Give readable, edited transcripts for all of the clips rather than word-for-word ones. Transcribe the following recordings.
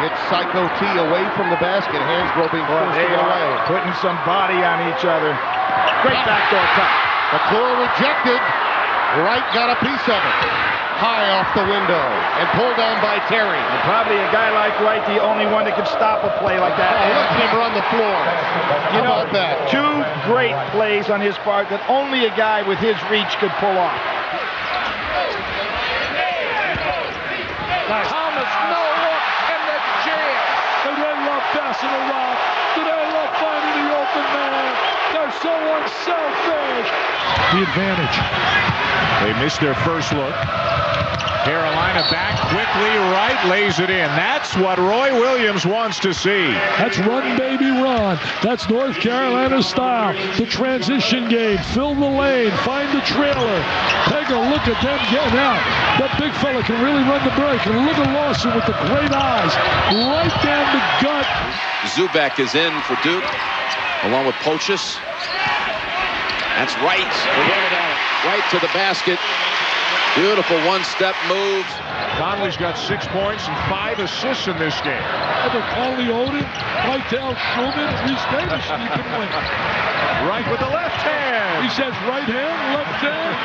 Gets Psycho T away from the basket. Hands groping close to the away. Putting some body on each other. Great backdoor cut. McClure rejected. Wright got a piece of it. High off the window and pulled down by Terry. And probably a guy like Wright, the only one that can stop a play like that. Oh, look at him run the floor. You know, about that? Two great plays on his part that only a guy with his reach could pull off. Thomas, no look, and the jam. Do they love passing around? Do they love finding the open man? They're so unselfish. The advantage. They missed their first look. Carolina back quickly. Wright lays it in. That's what Roy Williams wants to see. That's run, baby, run. That's North Carolina style. The transition game. Fill the lane. Find the trailer. Take a look at them getting out. That big fella can really run the break. And look at Lawson with the great eyes. Right down the gut. Zubak is in for Duke, along with Pochus. That's Wright. Right to the basket. Beautiful one-step move. Conley's got 6 points and 5 assists in this game. Over Conley Odin, Vitale Truman, Reese Davis, you can win. Wright with the left hand. He says right hand, left hand.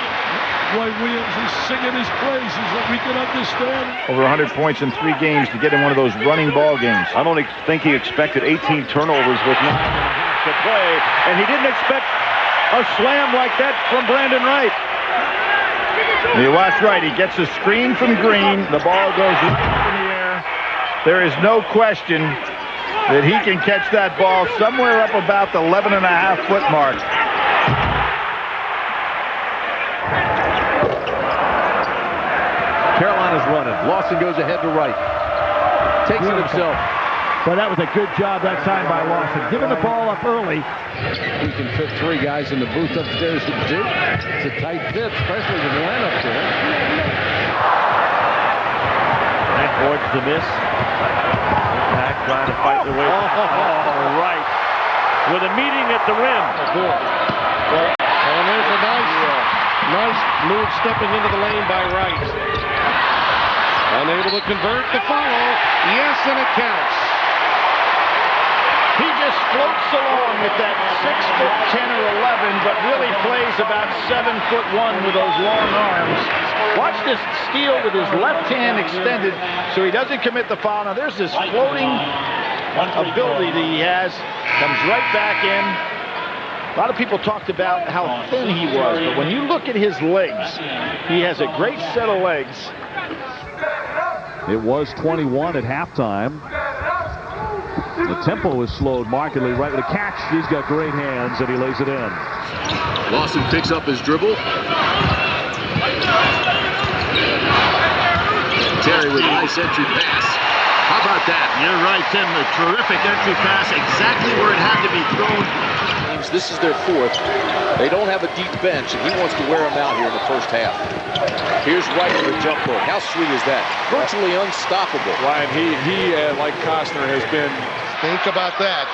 Roy Williams is singing his praises that we can understand. Over 100 points in 3 games to get in one of those running ball games. I don't think he expected 18 turnovers with 9.5 to play, and he didn't expect a slam like that from Brandan Wright. You watch Wright, he gets a screen from Green, the ball goes up in the air. There is no question that he can catch that ball somewhere up about the 11.5-foot mark. Carolina's running. Lawson goes ahead to Wright. Takes it himself. Well, that was a good job that time by Lawson. Giving the ball up early. He can fit 3 guys in the booth upstairs at Duke. It's a tight fit, especially with Len up there. That board's the miss. Impact trying to fight their way. Oh, right. With a meeting at the rim. And there's a nice move stepping into the lane by Wright. Unable to convert the foul. Yes, and it counts. He just floats along with that 6'10" or 11, but really plays about 7'1" with those long arms. Watch this steal with his left hand extended so he doesn't commit the foul. Now there's this floating ability that he has. Comes right back in. A lot of people talked about how thin he was, but when you look at his legs, he has a great set of legs. It was 21 at halftime. The tempo is slowed markedly. Right with a catch. He's got great hands, and he lays it in. Lawson picks up his dribble. Terry with a nice entry pass. How about that? You're right, Tim. A terrific entry pass, exactly where it had to be thrown. This is their 4th. They don't have a deep bench, and he wants to wear them out here in the first half. Here's Wright with a jump hook. How sweet is that? Virtually unstoppable. Ryan, he like Costner, has been. Think about that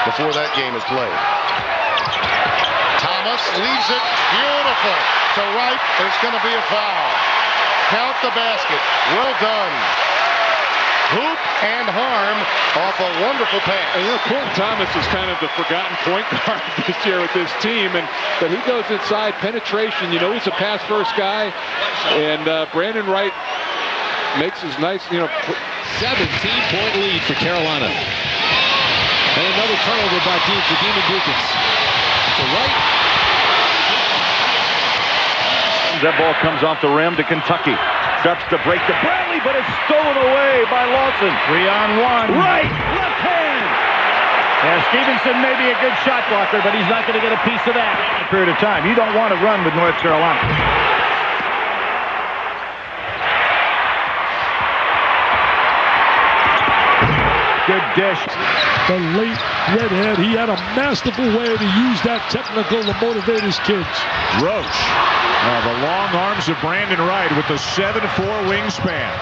before that game is played. Thomas leaves it beautiful to Wright. There's going to be a foul. Count the basket. Well done. Hoop and harm off a wonderful pass. And Quentin Thomas is kind of the forgotten point guard this year with this team, but he goes inside penetration. You know, he's a pass-first guy, and Brandan Wright makes his nice, 17-point lead for Carolina. And another turnover by Duke for Demon Dukins. To Wright. That ball comes off the rim to Kentucky. Starts to break the Bradley, but it's stolen away by Lawson. 3-on-1. Right, left hand. Yeah, Stevenson may be a good shot blocker, but he's not going to get a piece of that in a period of time. You don't want to run with North Carolina. Good dish. The late redhead, he had a masterful way to use that technical to motivate his kids. Roach. The long arms of Brandan Wright with the 7'4" wingspan.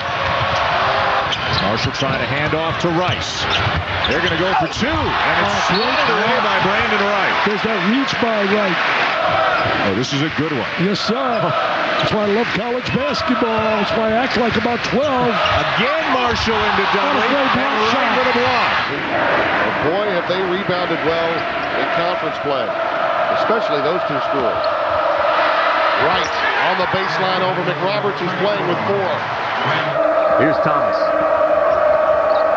Marshall trying to hand off to Rice. They're going to go for 2, and it's swatted away by Brandan Wright. There's that reach by Wright. Oh, this is a good one. Yes, sir. That's why I love college basketball. That's why I act like about 12. Again, Marshall into Dudley. And Wright with a block. Boy, have they rebounded well in conference play, especially those two schools. Wright on the baseline over McRoberts, who's playing with 4. Here's Thomas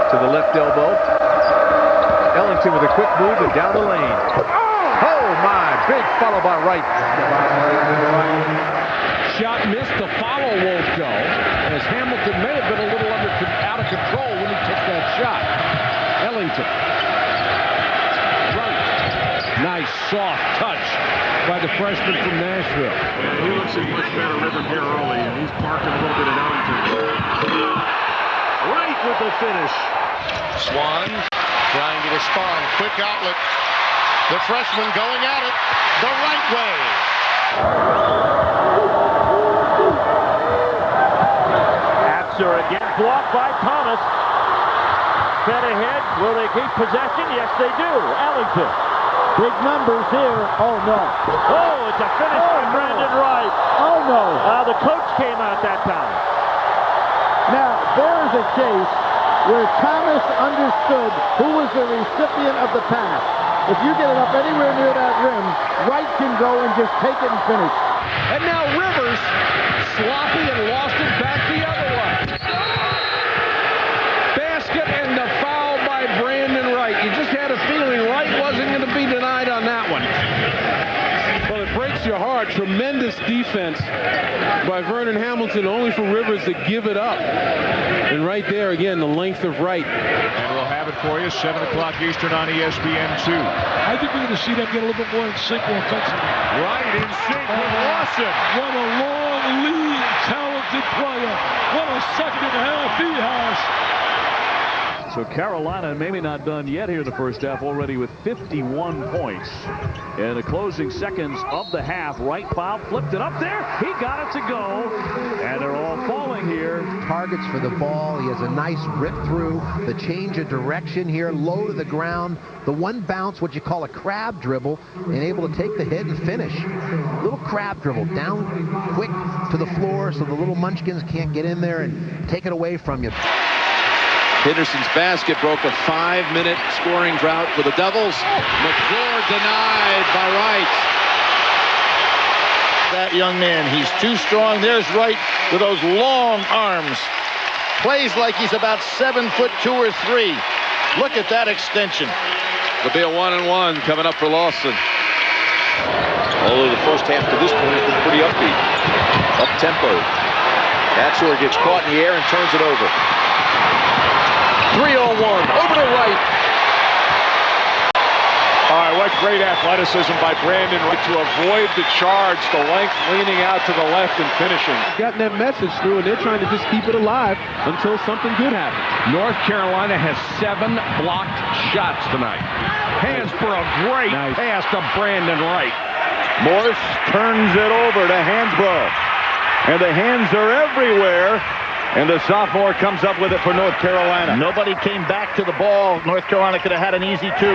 to the left elbow. Ellington with a quick move and down the lane. Oh my! Big follow by Wright. Shot missed. The follow won't go, as Hamilton may have been a little out of control when he took that shot. Ellington. Wright. Nice soft touch by the freshman from Nashville. He looks in much better rhythm here early, and he's parking a little bit at Ellington. Wright with the finish. Swan trying to respond. Quick outlet. The freshman going at it the right way. Atzer again blocked by Thomas. Fed ahead. Will they keep possession? Yes, they do. Ellington. Big numbers here. Oh, no. Oh, it's a finish by Brandan Wright. Oh, no. The coach came out that time. Now, there is a case where Thomas understood who was the recipient of the pass. If you get it up anywhere near that rim, Wright can go and just take it and finish. And now Rivers, sloppy and lost it back the other way. Basket and the foul by Brandan Wright. You just had a feeling Wright wasn't going to be denied on that one. Well, it breaks your heart. Tremendous defense by Vernon Hamilton, only for Rivers to give it up. And right there, again, the length of Wright. And we'll have it for you, 7 o'clock Eastern on ESPN2. I think we're going to see them get a little bit more in sync offensively. Wright in sync with Lawson. What a long lead, talented player. What a second half he has. So Carolina maybe not done yet here in the first half, already with 51 points. In the closing seconds of the half, Wright foul, flipped it up there. He got it to go. And they're all falling here. Targets for the ball. He has a nice rip through. The change of direction here, low to the ground. The one bounce, what you call a crab dribble, and able to take the hit and finish. Little crab dribble, down quick to the floor so the little munchkins can't get in there and take it away from you. Henderson's basket broke a 5-minute scoring drought for the Devils. McClure denied by Wright. That young man, he's too strong. There's Wright with those long arms. Plays like he's about 7'2" or 3. Look at that extension. It'll be a 1-and-1 coming up for Lawson. Although the first half to this point has been pretty upbeat. Up-tempo. Atzer gets caught in the air and turns it over. 3-on-1, over to Wright. All right, what great athleticism by Brandan Wright to avoid the charge, the length leaning out to the left and finishing. Gotten that message through, and they're trying to just keep it alive until something good happens. North Carolina has 7 blocked shots tonight. Hands for a great pass to Brandan Wright. Morse turns it over to Hansbrough. And the hands are everywhere. And the sophomore comes up with it for North Carolina. Nobody came back to the ball. North Carolina could have had an easy 2.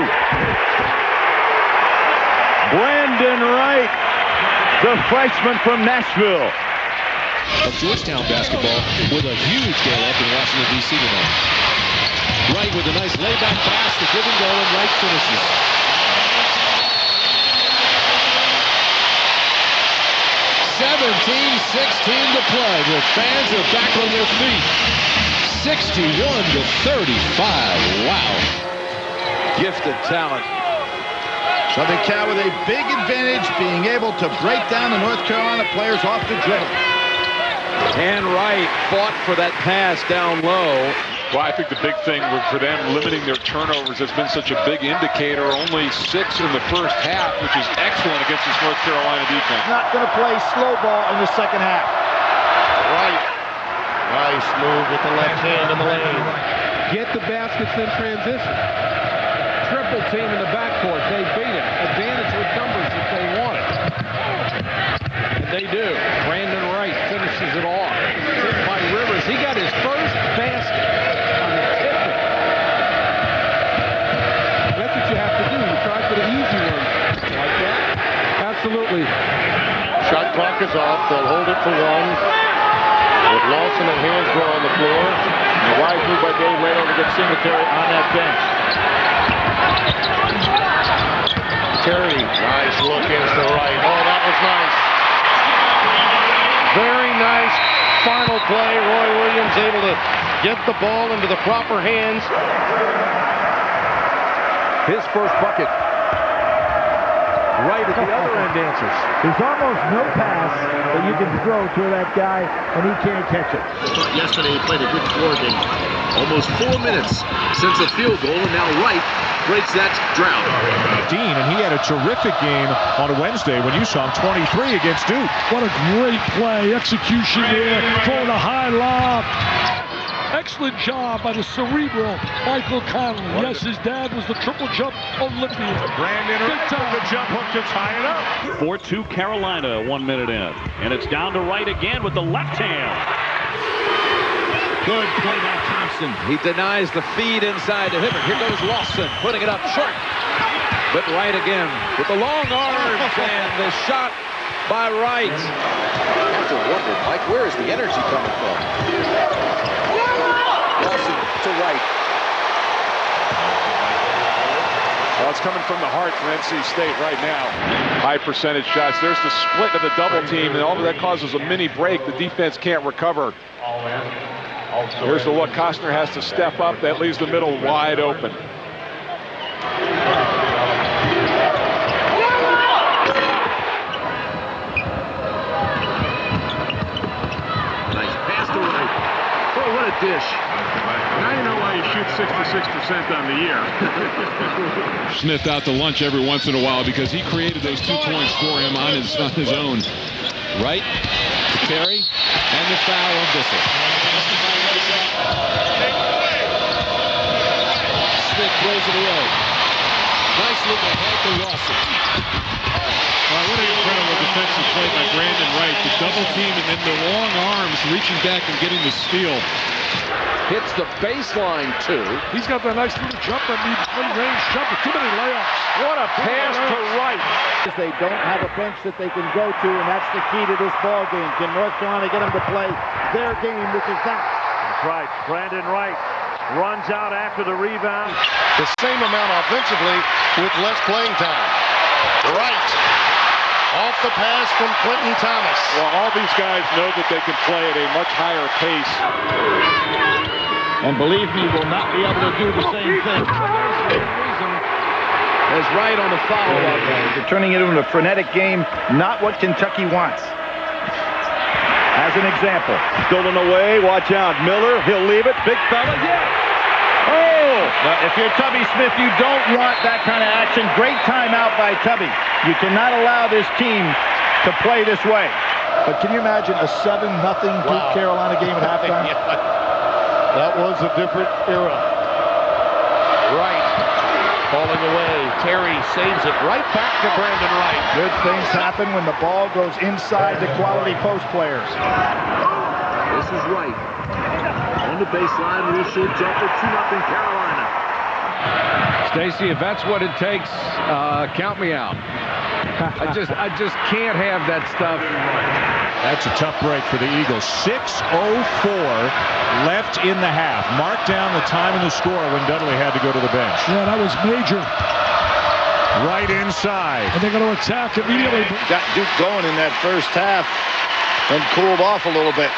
Brandan Wright, the freshman from Nashville. Of Georgetown basketball with a huge gale up in Washington, D.C. tonight. Wright with a nice layback pass, the give and go, and Wright finishes. .16 to play. The fans are back on their feet. 61-35. Wow. Gifted talent. Southern Cal with a big advantage, being able to break down the North Carolina players off the dribble. And Wright fought for that pass down low. Well, I think the big thing for them limiting their turnovers has been such a big indicator. Only 6 in the first half, which is excellent against this North Carolina defense. Not going to play slow ball in the second half. Wright. Nice move with the left hand in the lane. Get the baskets in transition. Triple team in the backcourt. They beat it. Advantage with numbers if they want it. And they do. Brandan Wright finishes it off. Tipped by Rivers. He got his first basket on the tipping. That's what you have to do. You try for the easy one. Like that. Absolutely. Shot clock is off. They'll hold it for one. With Lawson and Hansbrough on the floor. A wise move by Dave Lato to get Singletary on that bench. Terry, nice look into the right. Oh, that was nice. Very nice final play. Roy Williams able to get the ball into the proper hands. His first bucket. Right at the other end answers. There's almost no pass that you can throw to that guy, and he can't catch it. Yesterday he played a good floor game. Almost 4 minutes since a field goal, and now Wright breaks that drought. Dean, and he had a terrific game on Wednesday when you saw him 23 against Duke. What a great play. Execution there. Throwing a high lob. Excellent job by the cerebral Michael Conley. Yes, his dad was the triple jump Olympian. Brandon with the jump hook to tie it up. 4-2 Carolina, 1 minute in. And it's down to Wright again with the left hand. Good play by Thompson. He denies the feed inside to Hibbert. Here goes Lawson, putting it up short. But Wright again with the long arms and the shot by Wright. I have to wonder, Mike, where is the energy coming from? Lawson to Wright. Well, it's coming from the heart for NC State right now. High percentage shots. There's the split of the double team, and all of that causes a mini break. The defense can't recover. Here's the look. Costner has to step up. That leaves the middle wide open. Nice pass to Wright. Oh, what a dish. Now you know why you shoot 66% on the year. Sniffed out to lunch every once in a while because he created those 2 points for him on his own. Wright to Terry, and the foul on Bissell. Smith throws it away. Nice look ahead to Lawson. What an incredible defensive play by Brandan Wright. The double team and then the long arms reaching back and getting the steal. Hits the baseline too. He's got that nice little jump on mid-range jumper. Too many layups. What a pass to Wright. They don't have a bench that they can go to, and that's the key to this ball game. Can North Carolina get them to play their game, which is that? That's right. Brandan Wright runs out after the rebound. The same amount offensively with less playing time. Wright off the pass from Quentin Thomas. Well, all these guys know that they can play at a much higher pace. And believe me, will not be able to do the same thing. There's Wright on the foul. They're turning it into a frenetic game, not what Kentucky wants. As an example, stolen away, watch out. Miller, he'll leave it. Big fella, yeah. Oh! Now, if you're Tubby Smith, you don't want that kind of action. Great timeout by Tubby. You cannot allow this team to play this way. But can you imagine a 7-0 Duke Carolina game at halftime? That was a different era. Wright falling away. Terry saves it right back to Brandan Wright. Good things happen when the ball goes inside the quality post players. This is Wright. On the baseline, real short jumper, 2-0 Carolina. Stacy, if that's what it takes, count me out. I just can't have that stuff. That's a tough break for the Eagles. 6:04 left in the half. Mark down the time and the score when Dudley had to go to the bench. Yeah, that was major. Right inside. And they're going to attack immediately. Got Duke going in that first half and cooled off a little bit.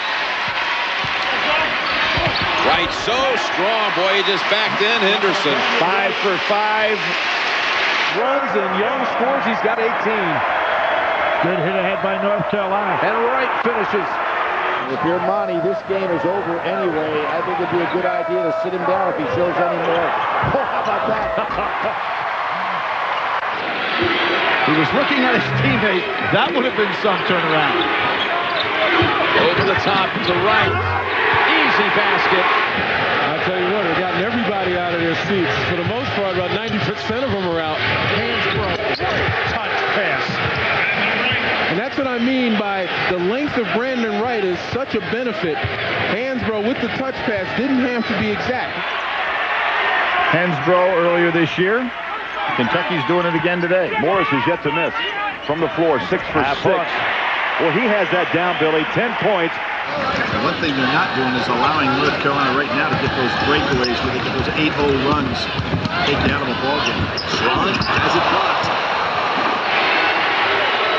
Wright so strong, boy, he just backed in. Henderson. 5 for 5. Runs and Young scores. He's got 18. Good hit ahead by North Carolina. And Wright finishes. If you're Monty, this game is over anyway. I think it'd be a good idea to sit him down if he shows any more. Oh, how about that? He was looking at his teammate. That would have been some turnaround. Over the top to Wright. Easy basket. I'll tell you what, they've gotten everybody out of their seats. For the most part, about 90% of them are out. Hands broke. Touch pass. And that's what I mean by the length of Brandan Wright is such a benefit. Hansbrough with the touch pass didn't have to be exact. Hansbrough earlier this year. Kentucky's doing it again today. Morris is yet to miss. From the floor, 6 for 6. Well, he has that down, Billy. 10 points. And one thing they're not doing is allowing North Carolina right now to get those breakaways where they get those 8-0 runs, take you out of a ball game. Strong has it blocked.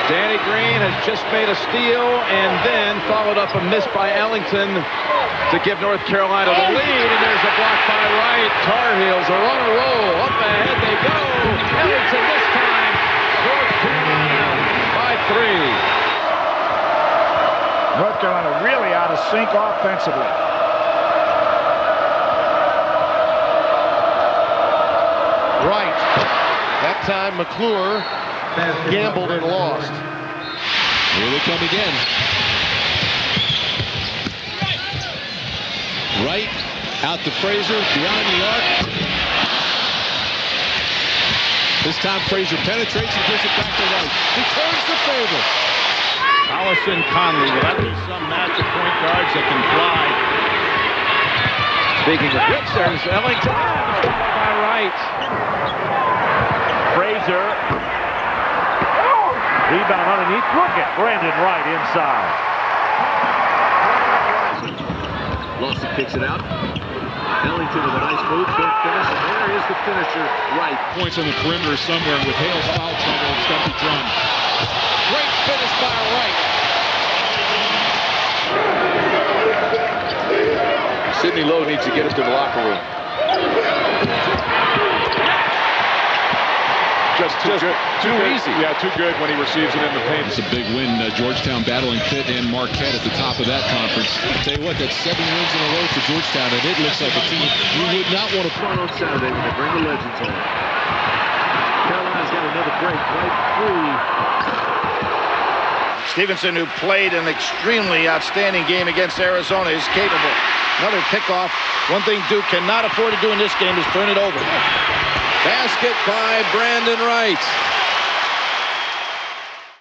Danny Green has just made a steal and then followed up a miss by Ellington to give North Carolina the lead. And there's a block by Wright. Tar Heels are on a roll. Up ahead they go. Ellington this time. North Carolina by 3. North Carolina really out of sync offensively. Wright. That time McClure gambled and lost. Here they come again. Wright out to Frazier, beyond the arc. This time Frazier penetrates and gives it back to Wright. Returns the favor. Allison Conley, will that be some match of point guards that can fly? Speaking of which, there's Ellington by Wright. Frazier. Rebound underneath. Look at Brandan Wright inside. Lawson kicks it out. Ellington with a nice move, good finish, and there is the finisher, Wright. Points on the perimeter somewhere with Hale's foul trouble. It's got to be Drum. Great finish by Wright. Sidney Lowe needs to get us to the locker room. Just too good. Too easy. Yeah, too good when he receives it in the paint. It's a big win. Georgetown battling Pitt and Marquette at the top of that conference. I'll tell you what, that's 7 wins in a row for Georgetown, and it looks like a team you would not want to On Saturday when they bring the legends on. Carolina's got another break, right free. Stevenson, who played an extremely outstanding game against Arizona, is capable. Another pickoff. One thing Duke cannot afford to do in this game is turn it over. Basket by Brandan Wright.